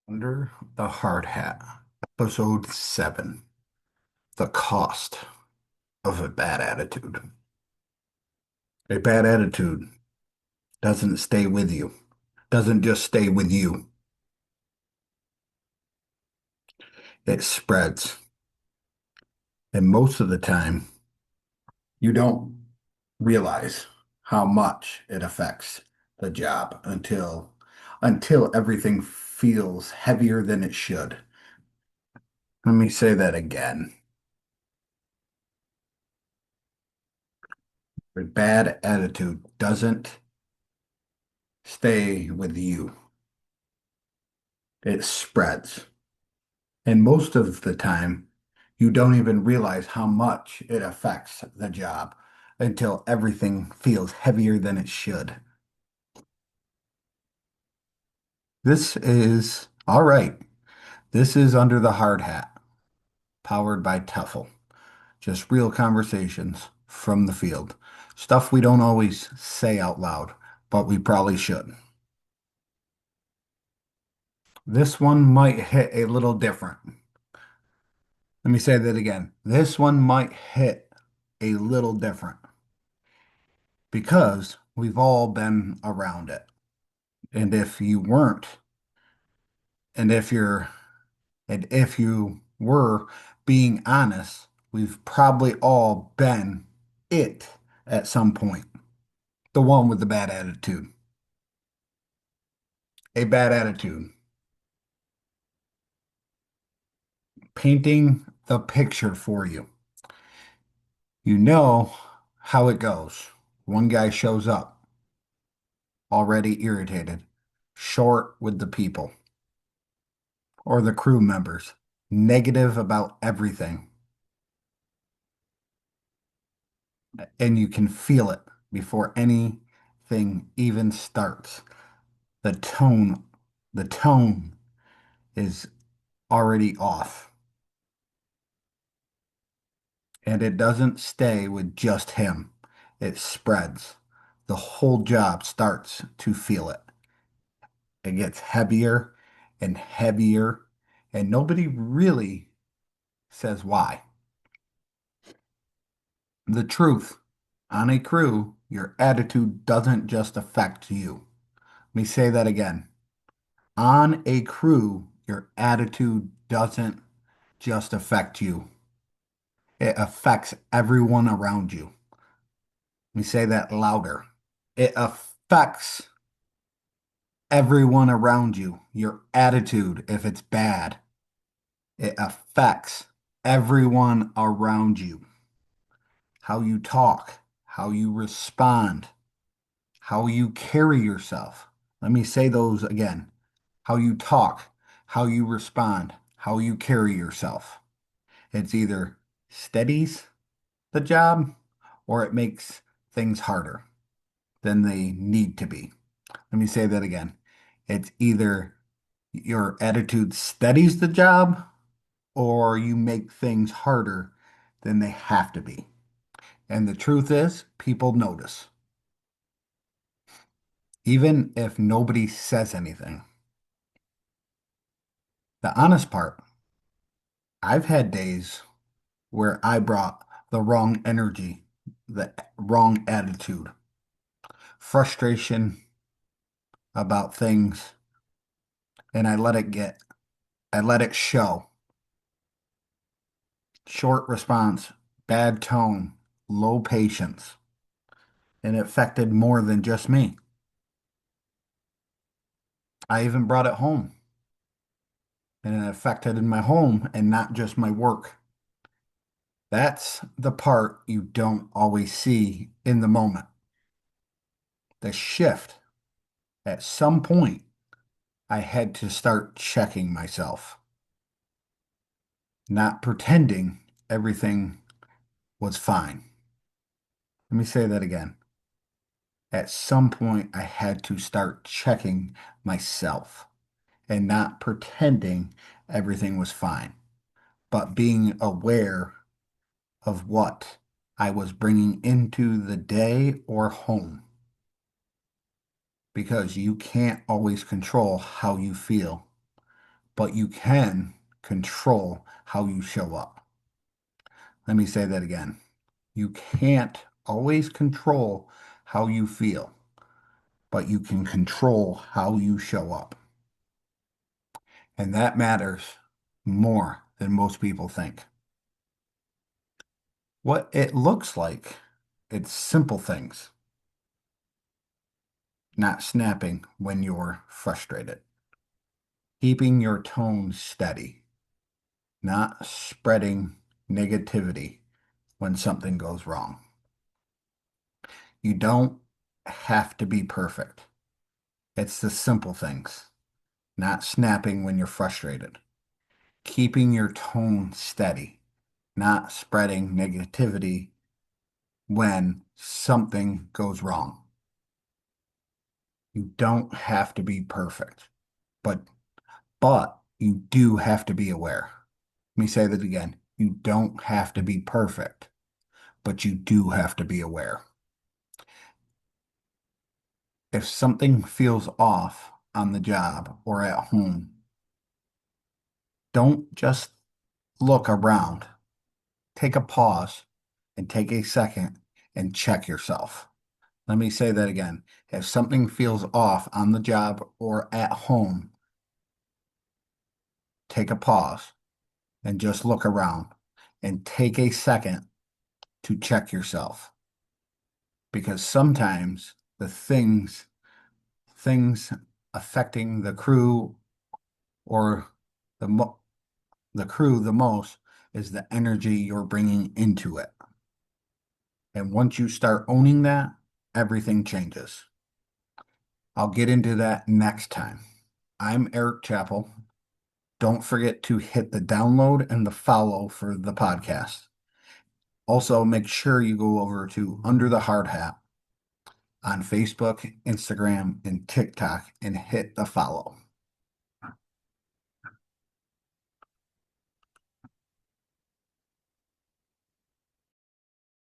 Under the Hard Hat, Episode 7, The Cost of a Bad Attitude. A bad attitude doesn't stay with you, doesn't just stay with you, it spreads. And most of the time, you don't realize how much it affects the job until everything feels heavier than it should. Let me say that again. A bad attitude doesn't stay with you. It spreads. And most of the time, you don't even realize how much it affects the job until everything feels heavier than it should. This is all right. This is Under the Hard Hat, powered by TEHFL. Just real conversations from the field. Stuff we don't always say out loud, but we probably should. This one might hit a little different. Let me say that again. This one might hit a little different because we've all been around it. And if you weren't, and if you're, and if you were being honest, we've probably all been it at some point. The one with the bad attitude. A bad attitude. Painting the picture for you. You know how it goes. One guy shows up, already irritated, short with the people or the crew members, negative about everything. And you can feel it before anything even starts. The tone, the tone is already off. And it doesn't stay with just him. It spreads. The whole job starts to feel it. It gets heavier and heavier, and nobody really says why. The truth, on a crew, your attitude doesn't just affect you. Let me say that again. On a crew, your attitude doesn't just affect you. It affects everyone around you. Let me say that louder. It affects everyone around you. Your attitude, if it's bad, it affects everyone around you. How you talk, how you respond, how you carry yourself. Let me say those again. How you talk, how you respond, how you carry yourself. It's either steadies the job or it makes things harder than they need to be. Let me say that again. It's either your attitude steadies the job or you make things harder than they have to be. And the truth is, people notice, even if nobody says anything. The honest part, I've had days where I brought the wrong energy, the wrong attitude, frustration about things, and I let it show. Short response, bad tone, low patience, and it affected more than just me. I even brought it home, and it affected in my home and not just my work. That's the part you don't always see in the moment. The shift. At some point, I had to start checking myself, not pretending everything was fine. Let me say that again. At some point, I had to start checking myself and not pretending everything was fine, but being aware of what I was bringing into the day or home. Because you can't always control how you feel, but you can control how you show up. Let me say that again. You can't always control how you feel, but you can control how you show up. And that matters more than most people think. What it looks like, it's simple things, not snapping when you're frustrated, keeping your tone steady, not spreading negativity when something goes wrong. You don't have to be perfect. It's the simple things, not snapping when you're frustrated, keeping your tone steady, not spreading negativity when something goes wrong. You don't have to be perfect, but you do have to be aware. Let me say that again. You don't have to be perfect, but you do have to be aware. If something feels off on the job or at home, don't just look around. Take a pause and take a second and check yourself. Let me say that again. If something feels off on the job or at home, take a pause and just look around and take a second to check yourself. Because sometimes the things affecting the crew or the mo the crew the most is the energy you're bringing into it. And once you start owning that, everything changes. I'll get into that next time. I'm Eric Chappell. Don't forget to hit the download and the follow for the podcast. Also, make sure you go over to Under the Hard Hat on Facebook, Instagram, and TikTok and hit the follow.